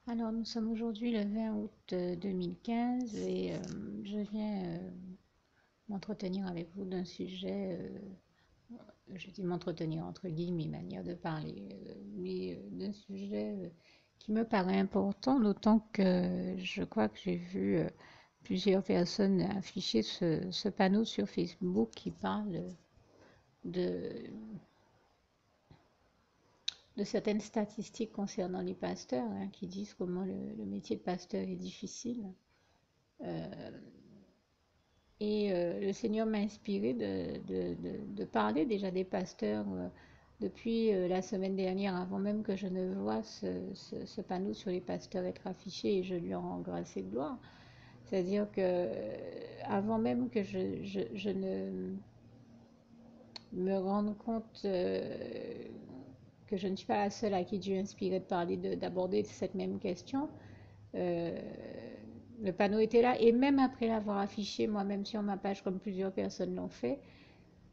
Alors, nous sommes aujourd'hui le 20 août 2015 et je viens m'entretenir avec vous d'un sujet, je dis m'entretenir entre guillemets, manière de parler, mais d'un sujet qui me paraît important, d'autant que je crois que j'ai vu plusieurs personnes afficher ce panneau sur Facebook qui parle de, de certaines statistiques concernant les pasteurs, hein, qui disent comment le métier de pasteur est difficile. Et le Seigneur m'a inspiré de parler déjà des pasteurs depuis la semaine dernière, avant même que je ne vois ce panneau sur les pasteurs être affiché, et je lui en rends grâce et gloire. C'est-à-dire que avant même que je ne me rende compte que je ne suis pas la seule à qui Dieu a inspiré de parler, d'aborder cette même question, euh, le panneau était là, et même après l'avoir affiché moi-même sur ma page, comme plusieurs personnes l'ont fait,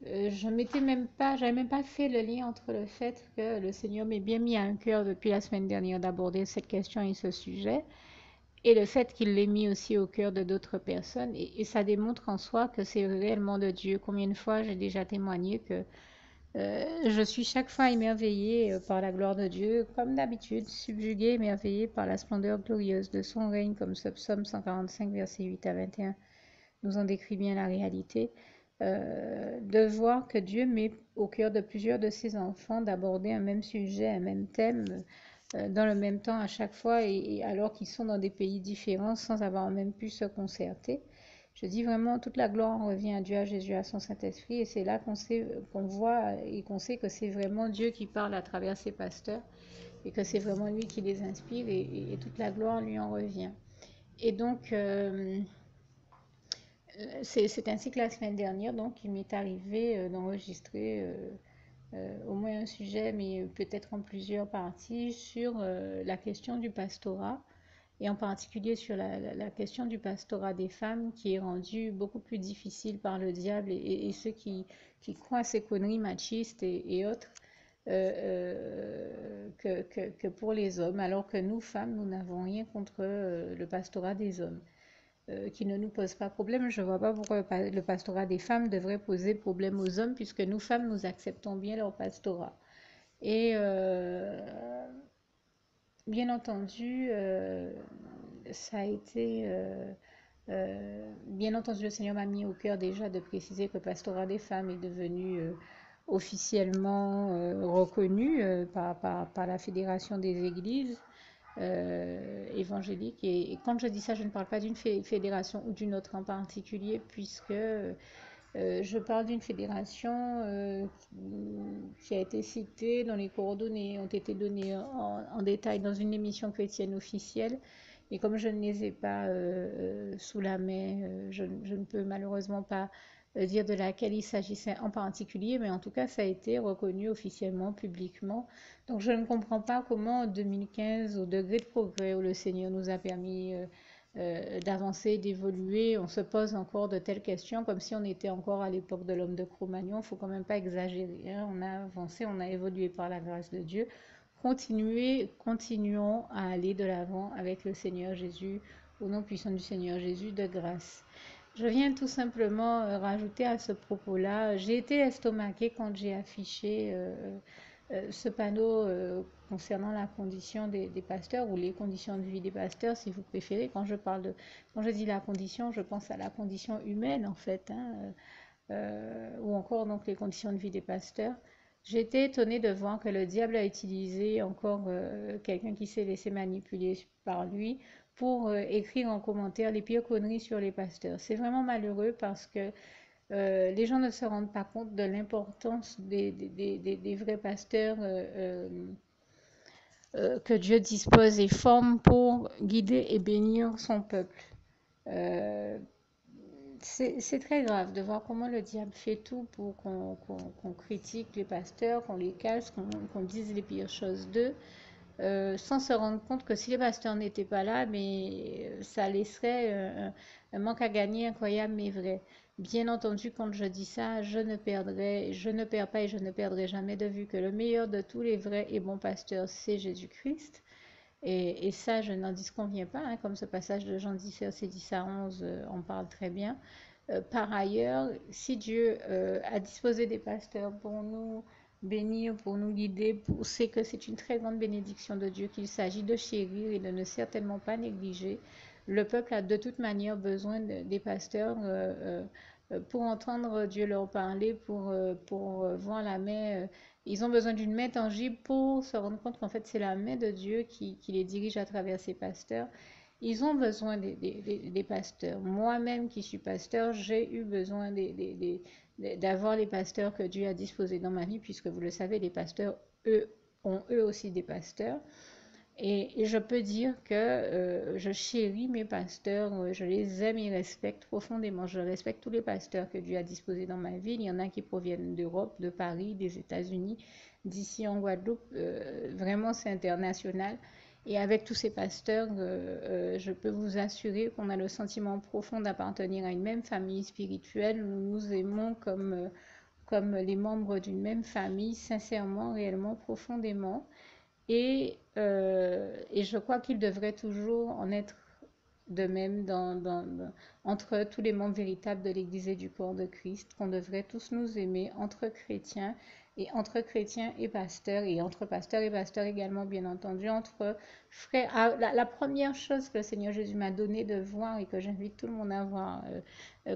je m'étais même pas, j'avais même pas fait le lien entre le fait que le Seigneur m'ait bien mis à un cœur depuis la semaine dernière d'aborder cette question et ce sujet, et le fait qu'il l'ait mis aussi au cœur de d'autres personnes, et ça démontre en soi que c'est réellement de Dieu. Combien de fois j'ai déjà témoigné que je suis chaque fois émerveillée par la gloire de Dieu, comme d'habitude, subjuguée, émerveillée par la splendeur glorieuse de son règne, comme ce psaume 145, versets 8 à 21 nous en décrit bien la réalité. De voir que Dieu met au cœur de plusieurs de ses enfants d'aborder un même sujet, un même thème, dans le même temps à chaque fois, et alors qu'ils sont dans des pays différents sans avoir même pu se concerter. Je dis vraiment, toute la gloire revient à Dieu, à Jésus, à son Saint-Esprit, et c'est là qu'on sait, qu'on voit et qu'on sait que c'est vraiment Dieu qui parle à travers ses pasteurs, et que c'est vraiment lui qui les inspire, et toute la gloire lui en revient. Et donc, c'est ainsi que la semaine dernière, donc, il m'est arrivé d'enregistrer au moins un sujet, mais peut-être en plusieurs parties, sur la question du pastorat, et en particulier sur la question du pastorat des femmes, qui est rendue beaucoup plus difficile par le diable et ceux qui croient à ces conneries machistes et autres, que pour les hommes, alors que nous, femmes, nous n'avons rien contre le pastorat des hommes. Qui ne nous pose pas problème. Je ne vois pas pourquoi le pastorat des femmes devrait poser problème aux hommes, puisque nous, femmes, nous acceptons bien leur pastorat. Et bien entendu, ça a été... bien entendu, le Seigneur m'a mis au cœur déjà de préciser que le pastorat des femmes est devenu officiellement reconnu par la Fédération des Églises évangéliques. Et quand je dis ça, je ne parle pas d'une fédération ou d'une autre en particulier, puisque je parle d'une fédération qui a été citée, dont les coordonnées ont été données en détail dans une émission chrétienne officielle. Et comme je ne les ai pas sous la main, je ne peux malheureusement pas dire de laquelle il s'agissait en particulier, mais en tout cas, ça a été reconnu officiellement, publiquement. Donc, je ne comprends pas comment en 2015, au degré de progrès où le Seigneur nous a permis d'avancer, d'évoluer, on se pose encore de telles questions comme si on était encore à l'époque de l'homme de Cro-Magnon. Il ne faut quand même pas exagérer, hein. On a avancé, on a évolué par la grâce de Dieu. Continuons à aller de l'avant avec le Seigneur Jésus, au nom puissant du Seigneur Jésus de grâce. Je viens tout simplement rajouter à ce propos-là, j'ai été estomaquée quand j'ai affiché ce panneau concernant la condition des pasteurs, ou les conditions de vie des pasteurs, si vous préférez. Quand je dis la condition, je pense à la condition humaine en fait, hein, ou encore donc les conditions de vie des pasteurs. J'ai été étonnée de voir que le diable a utilisé encore quelqu'un qui s'est laissé manipuler par lui pour écrire en commentaire les pires conneries sur les pasteurs. C'est vraiment malheureux parce que les gens ne se rendent pas compte de l'importance des vrais pasteurs que Dieu dispose et forme pour guider et bénir son peuple. Euh, c'est très grave de voir comment le diable fait tout pour qu'on critique les pasteurs, qu'on les casse, qu'on dise les pires choses d'eux, sans se rendre compte que si les pasteurs n'étaient pas là, mais ça laisserait un manque à gagner incroyable mais vrai. Bien entendu, quand je dis ça, je ne perds pas et je ne perdrai jamais de vue que le meilleur de tous les vrais et bons pasteurs, c'est Jésus-Christ. Et ça, je n'en disconviens pas, hein, comme ce passage de Jean 10, verset 10 à 11 en parle très bien. Par ailleurs, si Dieu a disposé des pasteurs pour nous bénir, pour nous guider, c'est que c'est une très grande bénédiction de Dieu qu'il s'agit de chérir et de ne certainement pas négliger. Le peuple a de toute manière besoin des pasteurs pour entendre Dieu leur parler, pour voir la main. Ils ont besoin d'une main tangible pour se rendre compte qu'en fait c'est la main de Dieu qui les dirige à travers ces pasteurs. Ils ont besoin des pasteurs. Moi-même qui suis pasteur, j'ai eu besoin d'avoir les pasteurs que Dieu a disposés dans ma vie, puisque vous le savez, les pasteurs, eux, ont eux aussi des pasteurs. Et je peux dire que je chéris mes pasteurs, je les aime et respecte profondément. Je respecte tous les pasteurs que Dieu a disposés dans ma vie. Il y en a qui proviennent d'Europe, de Paris, des États-Unis, d'ici en Guadeloupe. Vraiment, c'est international. Et avec tous ces pasteurs, je peux vous assurer qu'on a le sentiment profond d'appartenir à une même famille spirituelle. Nous nous aimons comme les membres d'une même famille, sincèrement, réellement, profondément. Et je crois qu'il devrait toujours en être de même entre tous les membres véritables de l'Église et du corps de Christ, qu'on devrait tous nous aimer entre chrétiens et entre pasteurs et pasteurs également, bien entendu, entre frères. Ah, la première chose que le Seigneur Jésus m'a donné de voir et que j'invite tout le monde à voir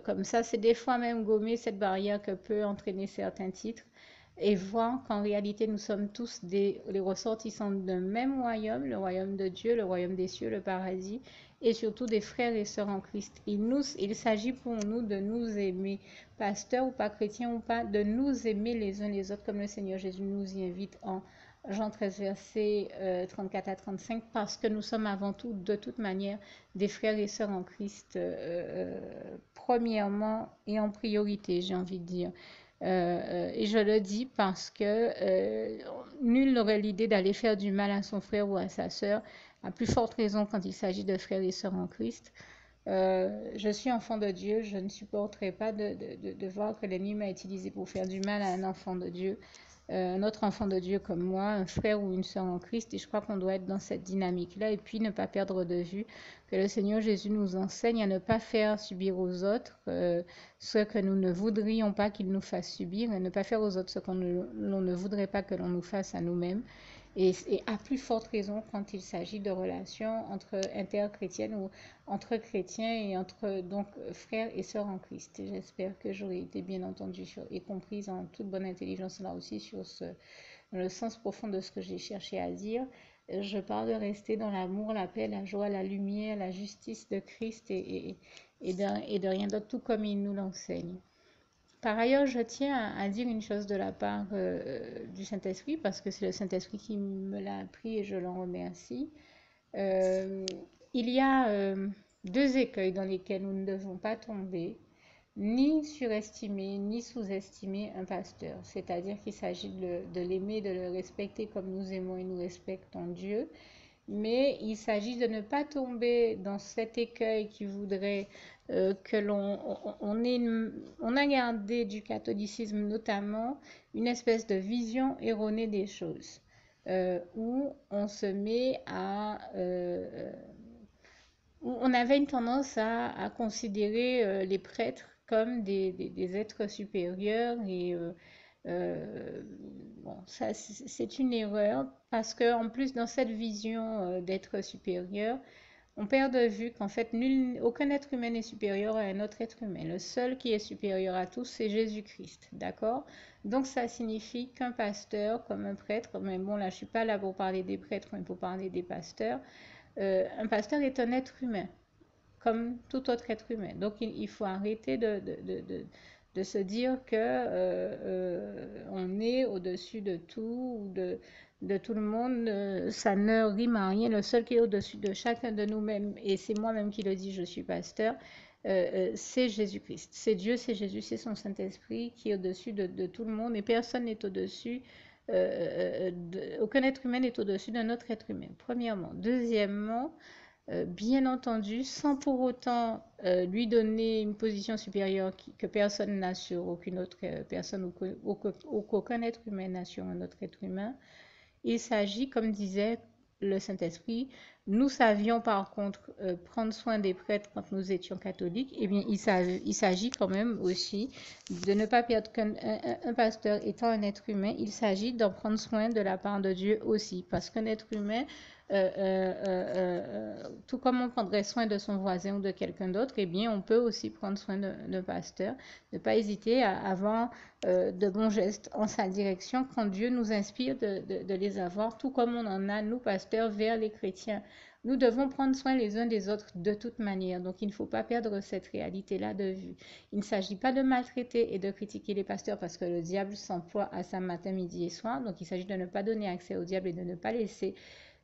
comme ça, c'est des fois même gommer cette barrière que peut entraîner certains titres et voir qu'en réalité nous sommes tous les ressortissants d'un même royaume, le royaume de Dieu, le royaume des cieux, le paradis, et surtout des frères et sœurs en Christ. Il s'agit pour nous de nous aimer, pasteurs ou pas chrétiens ou pas, de nous aimer les uns les autres comme le Seigneur Jésus nous y invite en Jean 13, versets 34 à 35, parce que nous sommes avant tout, de toute manière, des frères et sœurs en Christ, premièrement et en priorité, j'ai envie de dire. Et je le dis parce que nul n'aurait l'idée d'aller faire du mal à son frère ou à sa sœur, à plus forte raison quand il s'agit de frères et sœurs en Christ. Je suis enfant de Dieu, je ne supporterai pas de voir que l'ennemi m'a utilisé pour faire du mal à un enfant de Dieu, un autre enfant de Dieu comme moi, un frère ou une sœur en Christ. Et je crois qu'on doit être dans cette dynamique-là et puis ne pas perdre de vue que le Seigneur Jésus nous enseigne à ne pas faire subir aux autres ce que nous ne voudrions pas qu'ils nous fassent subir et ne pas faire aux autres ce qu'on ne voudrait pas que l'on nous fasse à nous-mêmes. Et à plus forte raison quand il s'agit de relations entre interchrétiennes ou entre chrétiens et entre donc frères et sœurs en Christ. J'espère que j'aurai été bien entendue et comprise en toute bonne intelligence là aussi dans le sens profond de ce que j'ai cherché à dire. Je parle de rester dans l'amour, la paix, la joie, la lumière, la justice de Christ et de rien d'autre, tout comme il nous l'enseigne. Par ailleurs, je tiens à dire une chose de la part du Saint-Esprit, parce que c'est le Saint-Esprit qui me l'a appris et je l'en remercie. Euh, il y a deux écueils dans lesquels nous ne devons pas tomber, ni surestimer, ni sous-estimer un pasteur. C'est-à-dire qu'il s'agit de l'aimer, de le respecter comme nous aimons et nous respectons Dieu, mais il s'agit de ne pas tomber dans cet écueil qui voudrait que on a gardé du catholicisme notamment une espèce de vision erronée des choses, où on se met où on avait une tendance à considérer les prêtres comme des êtres supérieurs euh, bon, ça c'est une erreur parce que en plus dans cette vision d'être supérieur, on perd de vue qu'en fait aucun être humain n'est supérieur à un autre être humain. Le seul qui est supérieur à tous, c'est Jésus-Christ, d'accord? Donc ça signifie qu'un pasteur comme un prêtre, mais bon là je suis pas là pour parler des prêtres, mais pour parler des pasteurs, un pasteur est un être humain comme tout autre être humain. Donc il faut arrêter de se dire que on est au-dessus de tout ou de tout le monde. Ça ne rime à rien. Le seul qui est au-dessus de chacun de nous-mêmes, et c'est moi-même qui le dis, je suis pasteur, c'est Jésus-Christ. C'est Dieu, c'est Jésus, c'est son Saint-Esprit qui est au-dessus de tout le monde et personne n'est au-dessus. Aucun être humain n'est au-dessus d'un autre être humain, premièrement. Deuxièmement, bien entendu, sans pour autant lui donner une position supérieure que personne n'a sur aucune autre personne ou qu'aucun être humain n'a sur un autre être humain. Il s'agit, comme disait le Saint-Esprit. Nous savions par contre prendre soin des prêtres quand nous étions catholiques. Eh bien, il s'agit quand même aussi de ne pas perdre qu'un pasteur étant un être humain. Il s'agit d'en prendre soin de la part de Dieu aussi, parce qu'un être humain, tout comme on prendrait soin de son voisin ou de quelqu'un d'autre, eh bien, on peut aussi prendre soin d'un pasteur. Ne pas hésiter à avoir de bons gestes en sa direction quand Dieu nous inspire de les avoir, tout comme on en a, nous, pasteurs, vers les chrétiens. Nous devons prendre soin les uns des autres de toute manière. Donc, il ne faut pas perdre cette réalité-là de vue. Il ne s'agit pas de maltraiter et de critiquer les pasteurs parce que le diable s'emploie à ça matin, midi et soir. Donc, il s'agit de ne pas donner accès au diable et de ne pas laisser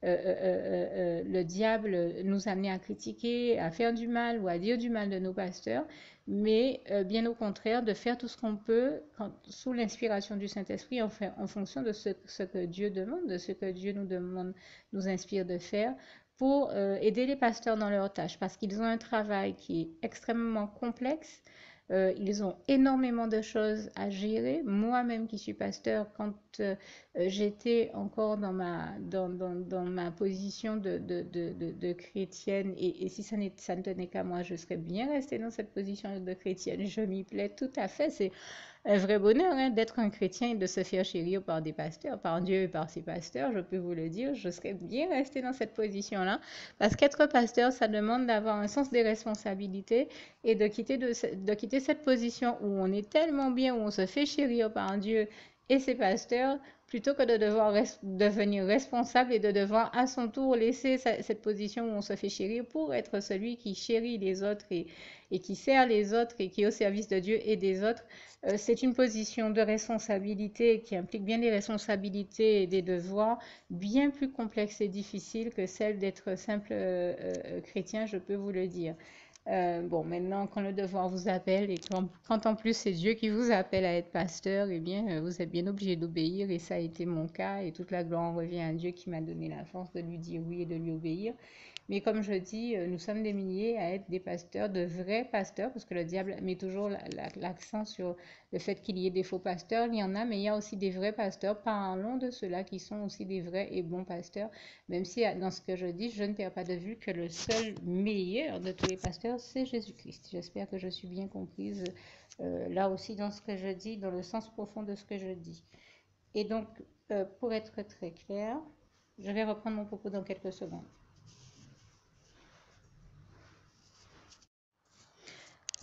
le diable nous amener à critiquer, à faire du mal ou à dire du mal de nos pasteurs, mais bien au contraire, de faire tout ce qu'on peut sous l'inspiration du Saint-Esprit en fonction de ce que Dieu demande, de ce que Dieu nous demande, nous inspire de faire pour aider les pasteurs dans leurs tâches, parce qu'ils ont un travail qui est extrêmement complexe. Ils ont énormément de choses à gérer. Moi-même qui suis pasteur, quand j'étais encore dans ma position de chrétienne, et si ça ne tenait qu'à moi, je serais bien restée dans cette position de chrétienne. Je m'y plais tout à fait. C'est un vrai bonheur hein, d'être un chrétien et de se faire chérir par des pasteurs, par Dieu et par ses pasteurs, je peux vous le dire. Je serais bien restée dans cette position-là. Parce qu'être pasteur, ça demande d'avoir un sens des responsabilités et de quitter cette position où on est tellement bien, où on se fait chérir par Dieu et ses pasteurs, plutôt que de devoir devenir responsable et de devoir à son tour laisser cette position où on se fait chérir pour être celui qui chérit les autres et qui sert les autres et qui est au service de Dieu et des autres. C'est une position de responsabilité qui implique bien des responsabilités et des devoirs bien plus complexes et difficiles que celle d'être simple chrétien, je peux vous le dire. Bon, maintenant, quand le devoir vous appelle et quand en plus c'est Dieu qui vous appelle à être pasteur, eh bien, vous êtes bien obligé d'obéir et ça a été mon cas et toute la gloire revient à Dieu qui m'a donné la force de lui dire oui et de lui obéir. Mais comme je dis, nous sommes des milliers à être des pasteurs, de vrais pasteurs, parce que le diable met toujours l'accent sur le fait qu'il y ait des faux pasteurs. Il y en a, mais il y a aussi des vrais pasteurs. Parlons de ceux-là qui sont aussi des vrais et bons pasteurs. Même si dans ce que je dis, je ne perds pas de vue que le seul meilleur de tous les pasteurs, c'est Jésus-Christ. J'espère que je suis bien comprise là aussi dans ce que je dis, dans le sens profond de ce que je dis. Et donc, pour être très clair, je vais reprendre mon propos dans quelques secondes.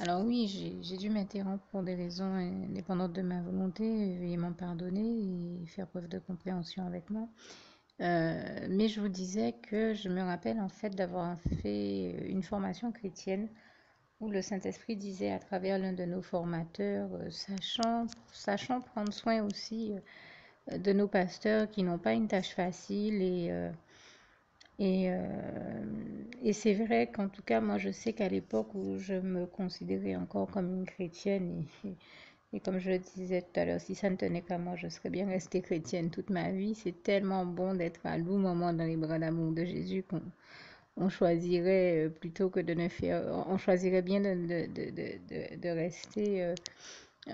Alors oui, j'ai dû m'interrompre pour des raisons indépendantes de ma volonté, veuillez m'en pardonner et faire preuve de compréhension avec moi. Mais je vous disais que je me rappelle en fait d'avoir fait une formation chrétienne où le Saint-Esprit disait à travers l'un de nos formateurs, sachant prendre soin aussi de nos pasteurs qui n'ont pas une tâche facile et, et c'est vrai qu'en tout cas, moi, je sais qu'à l'époque où je me considérais encore comme une chrétienne, et comme je le disais tout à l'heure, si ça ne tenait qu'à moi, je serais bien restée chrétienne toute ma vie. C'est tellement bon d'être à tout moment dans les bras d'amour de Jésus qu'on choisirait plutôt que de ne faire... On choisirait bien de rester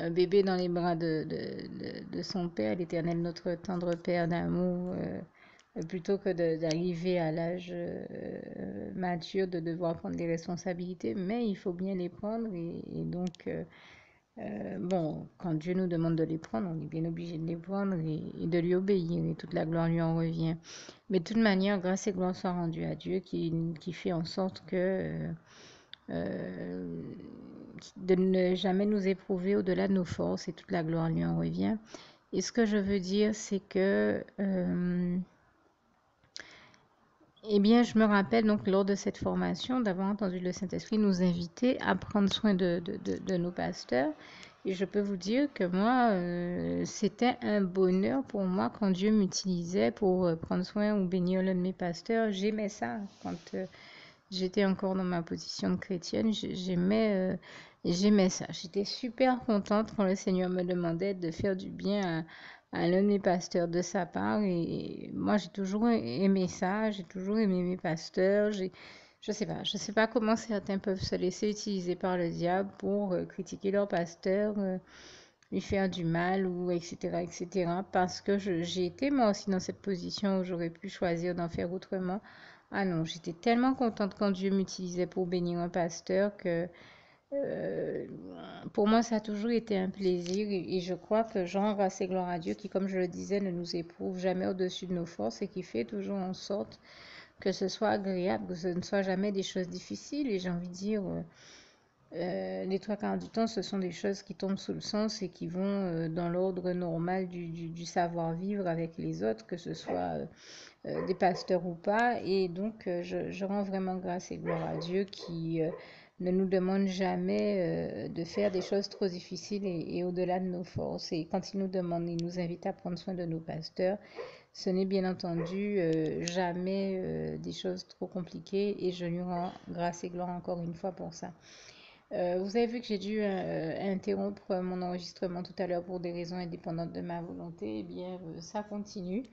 bébé dans les bras de son Père, l'Éternel, notre tendre Père d'amour. Plutôt que d'arriver à l'âge mature de devoir prendre des responsabilités, mais il faut bien les prendre et donc bon, quand Dieu nous demande de les prendre, on est bien obligé de les prendre et de lui obéir et toute la gloire lui en revient. Mais de toute manière, grâce et gloire soient rendues à Dieu qui fait en sorte que euh, de ne jamais nous éprouver au-delà de nos forces et toute la gloire lui en revient. Et ce que je veux dire, c'est que eh bien, je me rappelle donc lors de cette formation d'avoir entendu le Saint-Esprit nous inviter à prendre soin de nos pasteurs. Et je peux vous dire que moi, c'était un bonheur pour moi quand Dieu m'utilisait pour prendre soin ou bénir l'un de mes pasteurs. J'aimais ça quand j'étais encore dans ma position de chrétienne. J'aimais ça. J'étais super contente quand le Seigneur me demandait de faire du bien à l'un de mes pasteurs de sa part. Et moi, j'ai toujours aimé ça. J'ai toujours aimé mes pasteurs. Je sais pas comment certains peuvent se laisser utiliser par le diable pour critiquer leur pasteur. lui faire du mal ou etc. etc. Parce que j'ai été moi aussi dans cette position où j'aurais pu choisir d'en faire autrement. Ah non, j'étais tellement contente quand Dieu m'utilisait pour bénir un pasteur que euh, pour moi, ça a toujours été un plaisir et je crois que je rends grâce et gloire à Dieu qui, comme je le disais, ne nous éprouve jamais au-dessus de nos forces et qui fait toujours en sorte que ce soit agréable, que ce ne soit jamais des choses difficiles. Et j'ai envie de dire, les trois quarts du temps, ce sont des choses qui tombent sous le sens et qui vont dans l'ordre normal du savoir-vivre avec les autres, que ce soit des pasteurs ou pas. Et donc, je rends vraiment grâce et gloire à Dieu qui ne nous demande jamais de faire des choses trop difficiles et au-delà de nos forces. Et quand il nous demande, il nous invite à prendre soin de nos pasteurs. Ce n'est bien entendu jamais des choses trop compliquées et je lui rends grâce et gloire encore une fois pour ça. Vous avez vu que j'ai dû interrompre mon enregistrement tout à l'heure pour des raisons indépendantes de ma volonté. Eh bien, ça continue.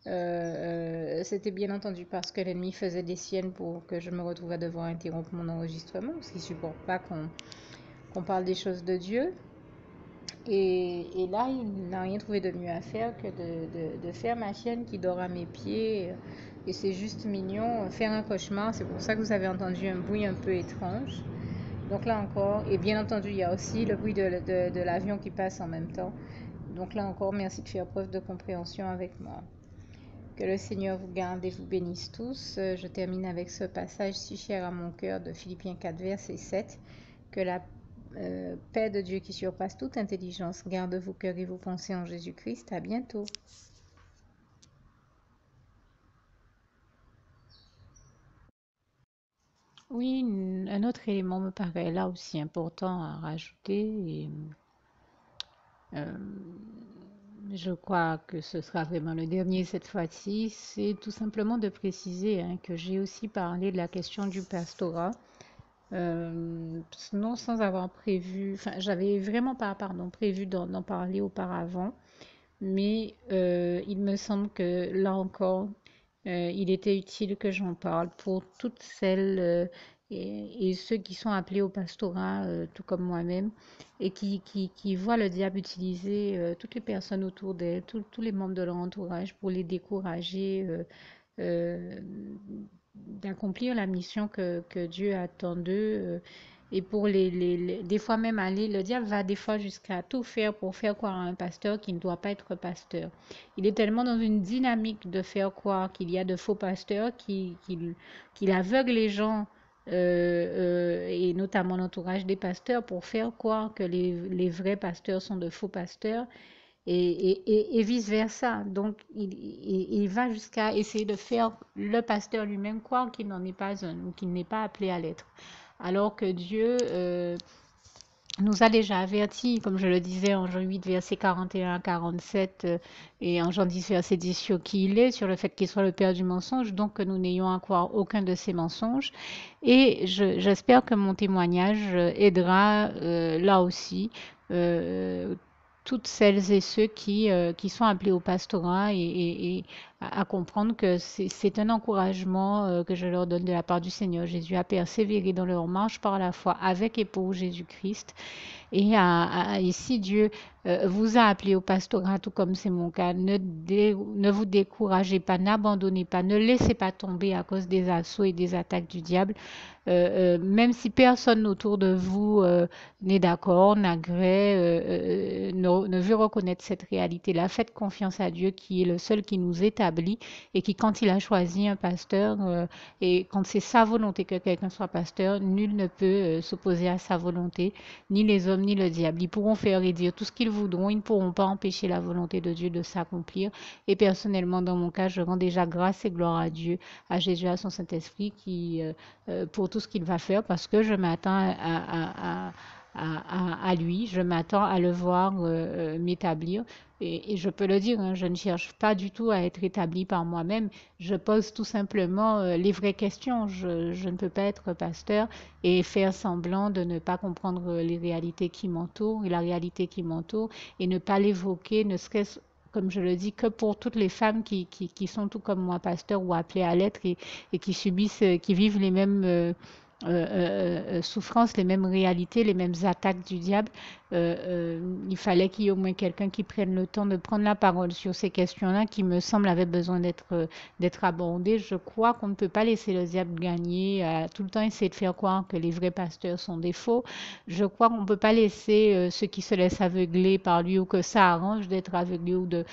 C'était bien entendu parce que l'ennemi faisait des siennes pour que je me retrouve à devoir interrompre mon enregistrement parce qu'il ne supporte pas qu'on parle des choses de Dieu. Et là, il n'a rien trouvé de mieux à faire que de faire ma chienne qui dort à mes pieds. Et c'est juste mignon, faire un cauchemar. C'est pour ça que vous avez entendu un bruit un peu étrange. Donc là encore, et bien entendu, il y a aussi le bruit de l'avion qui passe en même temps. Donc là encore, merci de faire preuve de compréhension avec moi. Que le Seigneur vous garde et vous bénisse tous. Je termine avec ce passage si cher à mon cœur de Philippiens 4, verset 7. Que la paix de Dieu qui surpasse toute intelligence garde vos cœurs et vos pensées en Jésus-Christ. À bientôt. Oui, un autre élément me paraît là aussi important à rajouter. Et, euh, je crois que ce sera vraiment le dernier cette fois-ci. C'est tout simplement de préciser que j'ai aussi parlé de la question du pastorat. Non sans avoir prévu, enfin j'avais vraiment pas prévu d'en parler auparavant, mais il me semble que là encore, il était utile que j'en parle pour toutes celles et ceux qui sont appelés au pastorat, tout comme moi-même, et qui voient le diable utiliser toutes les personnes autour d'elles, tous les membres de leur entourage pour les décourager euh, d'accomplir la mission que Dieu attend d'eux. Et pour des fois même aller, le diable va des fois jusqu'à tout faire pour faire croire à un pasteur qui ne doit pas être pasteur. Il est tellement dans une dynamique de faire croire qu'il y a de faux pasteurs qu'il aveugle les gens et notamment l'entourage des pasteurs pour faire croire que les vrais pasteurs sont de faux pasteurs et vice-versa. Donc, il va jusqu'à essayer de faire le pasteur lui-même croire qu'il n'en est pas un ou qu'il n'est pas appelé à l'être. Alors que Dieu nous a déjà avertis, comme je le disais en Jean 8, verset 41 à 47 et en Jean 10, verset 10, sur qui il est, sur le fait qu'il soit le père du mensonge, donc que nous n'ayons à croire aucun de ces mensonges. Et j'espère que mon témoignage aidera là aussi toutes celles et ceux qui sont appelés au pastorat et à comprendre que c'est un encouragement que je leur donne de la part du Seigneur Jésus à persévérer dans leur marche par la foi avec et pour Jésus-Christ. Et si Dieu vous a appelé au pastorat, tout comme c'est mon cas, ne vous découragez pas, n'abandonnez pas, ne laissez pas tomber à cause des assauts et des attaques du diable. Même si personne autour de vous n'est d'accord, n'agrée, ne veut reconnaître cette réalité-là, faites confiance à Dieu qui est le seul qui nous établit et qui, quand il a choisi un pasteur et quand c'est sa volonté que quelqu'un soit pasteur, nul ne peut s'opposer à sa volonté, ni les hommes ni le diable. Ils pourront faire et dire tout ce qu'ils voudront, ils ne pourront pas empêcher la volonté de Dieu de s'accomplir. Et personnellement, dans mon cas, je rends déjà grâce et gloire à Dieu, à Jésus, à son Saint-Esprit qui pour tout ce qu'il va faire parce que je m'attends à lui, je m'attends à le voir m'établir. Et je peux le dire, hein, je ne cherche pas du tout à être établi par moi-même. Je pose tout simplement les vraies questions. Je ne peux pas être pasteur et faire semblant de ne pas comprendre les réalités qui m'entourent et la réalité qui m'entoure et ne pas l'évoquer, ne serait-ce comme je le dis, que pour toutes les femmes qui sont tout comme moi, pasteurs ou appelées à l'être et qui subissent, qui vivent les mêmes souffrances, les mêmes réalités, les mêmes attaques du diable. il fallait qu'il y ait au moins quelqu'un qui prenne le temps de prendre la parole sur ces questions-là qui me semblent avaient besoin d'être abordées. Je crois qu'on ne peut pas laisser le diable gagner, tout le temps essayer de faire croire que les vrais pasteurs sont des faux. Je crois qu'on ne peut pas laisser ceux qui se laissent aveugler par lui ou que ça arrange d'être aveuglé ou de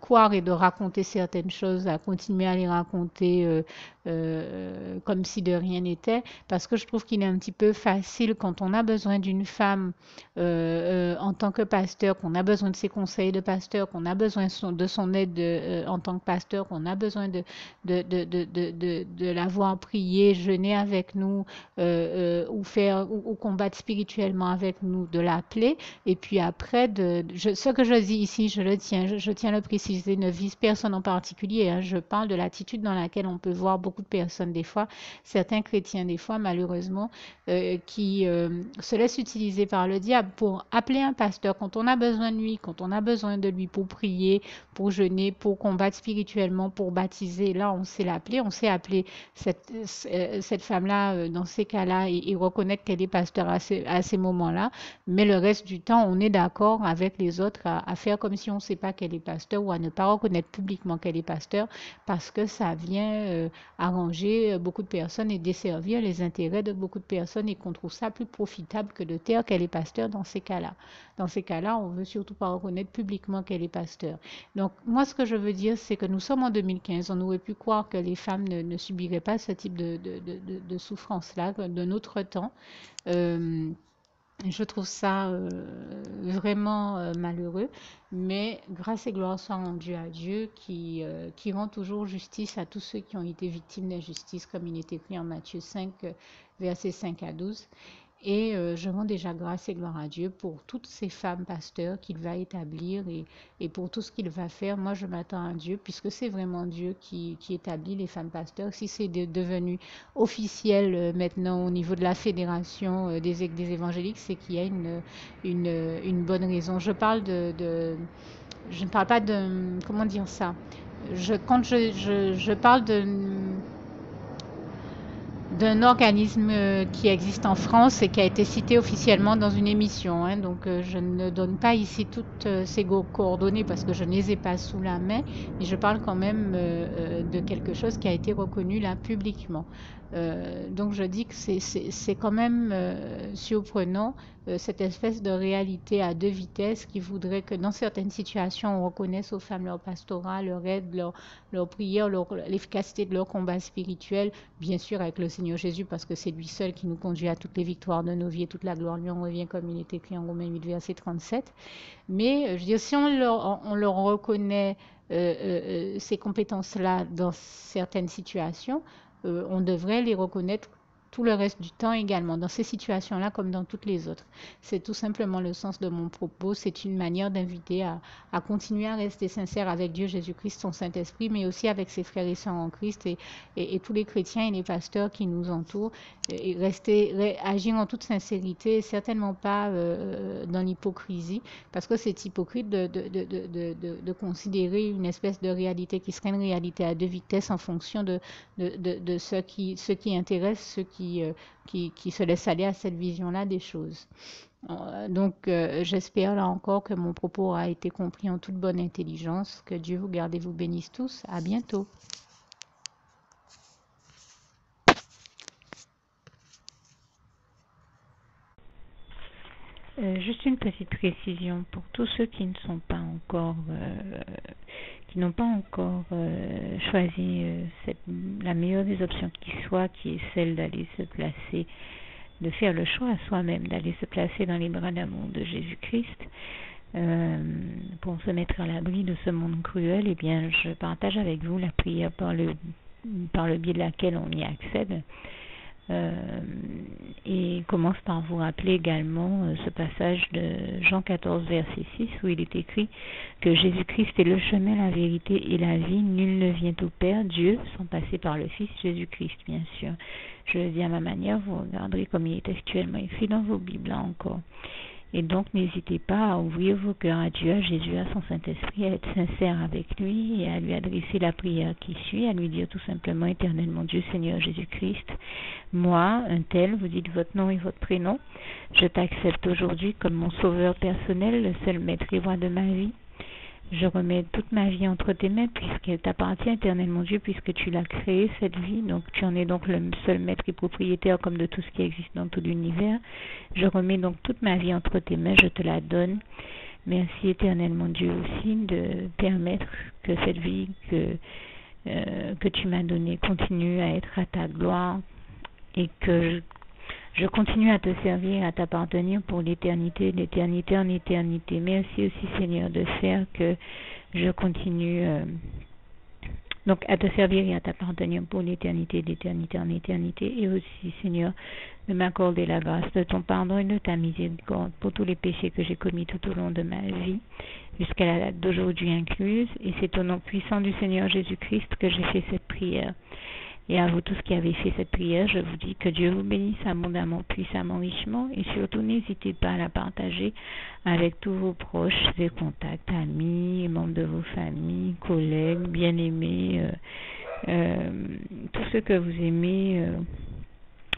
croire et de raconter certaines choses, à continuer à les raconter comme si de rien n'était, parce que je trouve qu'il est un petit peu facile quand on a besoin d'une femme en tant que pasteur, qu'on a besoin de ses conseils de pasteur, qu'on a besoin de son aide en tant que pasteur, qu'on a besoin de la voir prier, jeûner avec nous ou combattre spirituellement avec nous, de l'appeler. Et puis après, ce que je dis ici, je le tiens, je tiens à le préciser, ne vise personne en particulier. Hein. Je parle de l'attitude dans laquelle on peut voir beaucoup de personnes des fois, certains chrétiens des fois, malheureusement, qui se laissent utiliser par le diable pour appeler un pasteur quand on a besoin de lui, quand on a besoin de lui pour prier, pour jeûner, pour combattre spirituellement, pour baptiser. Là, on sait l'appeler, on sait appeler cette femme-là dans ces cas-là et reconnaître qu'elle est pasteur à ces moments-là. Mais le reste du temps, on est d'accord avec les autres à faire comme si on ne sait pas qu'elle est pasteur ou à ne pas reconnaître publiquement qu'elle est pasteur parce que ça vient arranger beaucoup de personnes et desservir les intérêts de beaucoup de personnes et qu'on trouve ça plus profitable que de taire qu'elle est pasteur dans ces cas-là. Dans ces cas-là, on ne veut surtout pas reconnaître publiquement qu'elle est pasteur. Donc, moi, ce que je veux dire, c'est que nous sommes en 2015. On aurait pu croire que les femmes ne subiraient pas ce type de souffrance-là de notre temps. Je trouve ça vraiment malheureux, mais grâce et gloire soit rendue à Dieu qui rend toujours justice à tous ceux qui ont été victimes d'injustice, comme il est écrit en Matthieu 5, versets 5 à 12. Et je rends déjà grâce et gloire à Dieu pour toutes ces femmes pasteurs qu'il va établir et pour tout ce qu'il va faire. Moi, je m'attends à Dieu, puisque c'est vraiment Dieu qui établit les femmes pasteurs. Si c'est devenu officiel maintenant au niveau de la fédération des évangéliques, c'est qu'il y a une bonne raison. Je ne parle pas de, comment dire ça, quand je parle d'un organisme qui existe en France et qui a été cité officiellement dans une émission. Hein. Donc, je ne donne pas ici toutes ces coordonnées parce que je ne les ai pas sous la main, mais je parle quand même de quelque chose qui a été reconnu là publiquement. Donc, je dis que c'est quand même surprenant cette espèce de réalité à deux vitesses qui voudrait que dans certaines situations, on reconnaisse aux femmes leur pastorat, leur aide, leur prière, l'efficacité de leur combat spirituel, bien sûr avec le Seigneur Jésus, parce que c'est lui seul qui nous conduit à toutes les victoires de nos vies et toute la gloire lui en revient, comme il est écrit en Romains 8, verset 37. Mais je veux dire, si on leur reconnaît ces compétences-là dans certaines situations, on devrait les reconnaître tout le reste du temps également, dans ces situations-là comme dans toutes les autres. C'est tout simplement le sens de mon propos. C'est une manière d'inviter à continuer à rester sincère avec Dieu, Jésus-Christ, son Saint-Esprit, mais aussi avec ses frères et sœurs en Christ et tous les chrétiens et les pasteurs qui nous entourent. Et agir en toute sincérité, certainement pas dans l'hypocrisie, parce que c'est hypocrite de considérer une espèce de réalité qui serait une réalité à deux vitesses en fonction de ceux qui intéressent, ceux qui se laissent aller à cette vision-là des choses. Donc, j'espère là encore que mon propos a été compris en toute bonne intelligence. Que Dieu vous garde et vous bénisse tous. À bientôt. Juste une petite précision pour tous ceux qui ne sont pas encore, qui n'ont pas encore choisi la meilleure des options qui soit, qui est celle d'aller se placer, de faire le choix à soi-même, d'aller se placer dans les bras d'amour de Jésus-Christ pour se mettre à l'abri de ce monde cruel. Eh bien, je partage avec vous la prière par le biais de laquelle on y accède. Et commence par vous rappeler également ce passage de Jean 14 verset 6 où il est écrit que Jésus-Christ est le chemin, la vérité et la vie. Nul ne vient au Père, Dieu, sans passer par le Fils Jésus-Christ, bien sûr. Je le dis à ma manière, vous regarderez comme il est actuellement écrit dans vos Bibles là encore. Et donc, n'hésitez pas à ouvrir vos cœurs à Dieu, à Jésus, à son Saint-Esprit, à être sincère avec lui et à lui adresser la prière qui suit, à lui dire tout simplement, Éternel mon Dieu, Seigneur Jésus-Christ, moi, un tel, vous dites votre nom et votre prénom, je t'accepte aujourd'hui comme mon sauveur personnel, le seul maître et roi de ma vie. Je remets toute ma vie entre tes mains puisqu'elle t'appartient, Éternel mon Dieu, puisque tu l'as créée, cette vie. Donc tu en es donc le seul maître et propriétaire comme de tout ce qui existe dans tout l'univers. Je remets donc toute ma vie entre tes mains, je te la donne. Merci, Éternel mon Dieu, aussi de permettre que cette vie que tu m'as donnée continue à être à ta gloire et que je continue à te servir, à t'appartenir pour l'éternité, d'éternité en éternité. Merci aussi, Seigneur, de faire que je continue donc à te servir et à t'appartenir pour l'éternité, d'éternité en éternité. Et aussi, Seigneur, de m'accorder la grâce de ton pardon et de ta miséricorde pour tous les péchés que j'ai commis tout au long de ma vie, jusqu'à la date d'aujourd'hui incluse. Et c'est au nom puissant du Seigneur Jésus-Christ que j'ai fait cette prière. Et à vous tous qui avez fait cette prière, je vous dis que Dieu vous bénisse abondamment, puissamment, richement. Et surtout, n'hésitez pas à la partager avec tous vos proches et contacts, amis, membres de vos familles, collègues, bien-aimés, tous ceux que vous aimez,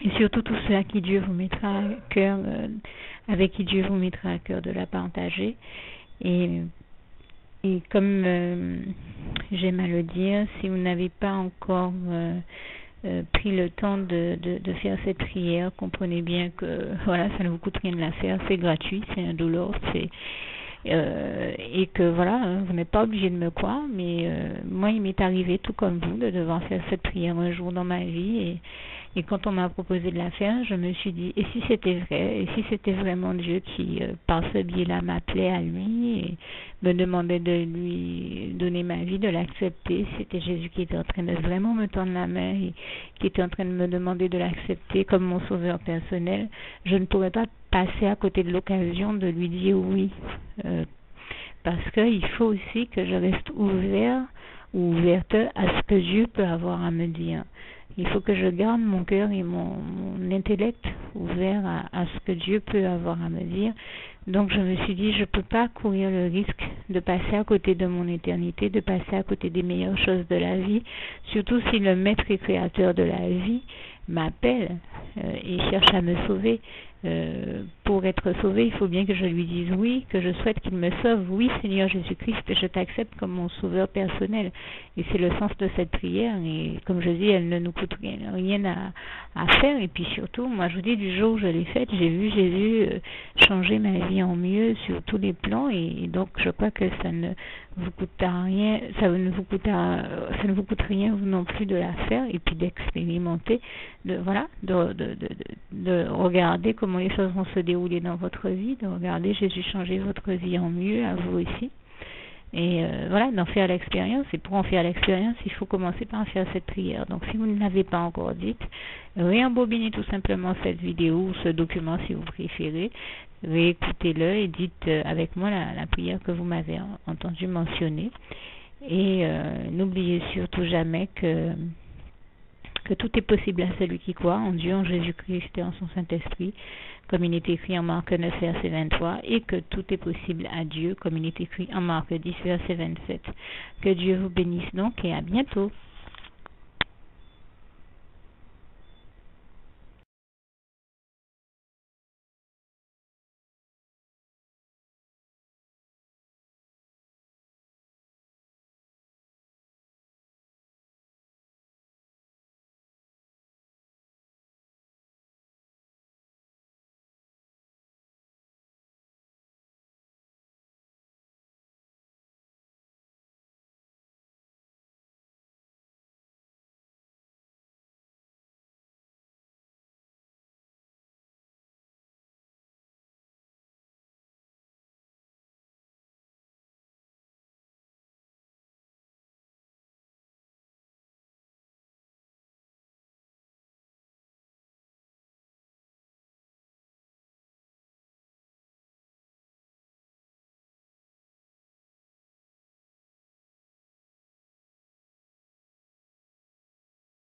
et surtout tous ceux à qui Dieu vous mettra à cœur, avec qui Dieu vous mettra à cœur de la partager. Et comme j'aime à le dire, si vous n'avez pas encore pris le temps de faire cette prière, comprenez bien que voilà, ça ne vous coûte rien de la faire, c'est gratuit, c'est indolore, et que voilà, vous n'êtes pas obligé de me croire, mais moi il m'est arrivé tout comme vous de devoir faire cette prière un jour dans ma vie, et quand on m'a proposé de la faire, je me suis dit, et si c'était vrai, et si c'était vraiment Dieu qui, par ce biais-là, m'appelait à lui et me demandait de lui donner ma vie, de l'accepter, c'était Jésus qui était en train de vraiment me tendre la main et qui était en train de me demander de l'accepter comme mon sauveur personnel, je ne pourrais pas passer à côté de l'occasion de lui dire oui, parce qu'il faut aussi que je reste ouvert ou ouverte à ce que Dieu peut avoir à me dire. Il faut que je garde mon cœur et mon intellect ouverts à ce que Dieu peut avoir à me dire. Donc je me suis dit, je ne peux pas courir le risque de passer à côté de mon éternité, de passer à côté des meilleures choses de la vie, surtout si le maître et créateur de la vie m'appelle et cherche à me sauver. Pour être sauvé, il faut bien que je lui dise oui, que je souhaite qu'il me sauve. Oui, Seigneur Jésus-Christ, je t'accepte comme mon sauveur personnel. Et c'est le sens de cette prière. Et comme je dis, elle ne nous coûte rien à faire. Et puis surtout, moi je vous dis, du jour où je l'ai faite, j'ai vu Jésus changer ma vie en mieux sur tous les plans. Et donc je crois que ça ne vous coûtera rien, ça ne vous coûte rien vous non plus de la faire et puis d'expérimenter, de regarder comment les choses vont se dérouler dans votre vie, de regarder Jésus changer votre vie en mieux, à vous aussi. Et voilà, d'en faire l'expérience. Et pour en faire l'expérience, il faut commencer par faire cette prière. Donc si vous ne l'avez pas encore dite, réembobinez tout simplement cette vidéo ou ce document si vous préférez. Réécoutez-le et dites avec moi la prière que vous m'avez entendu mentionner. Et n'oubliez surtout jamais que tout est possible à celui qui croit en Dieu, en Jésus-Christ et en son Saint-Esprit, comme il est écrit en Marc 9, verset 23, et que tout est possible à Dieu, comme il est écrit en Marc 10, verset 27. Que Dieu vous bénisse donc et à bientôt.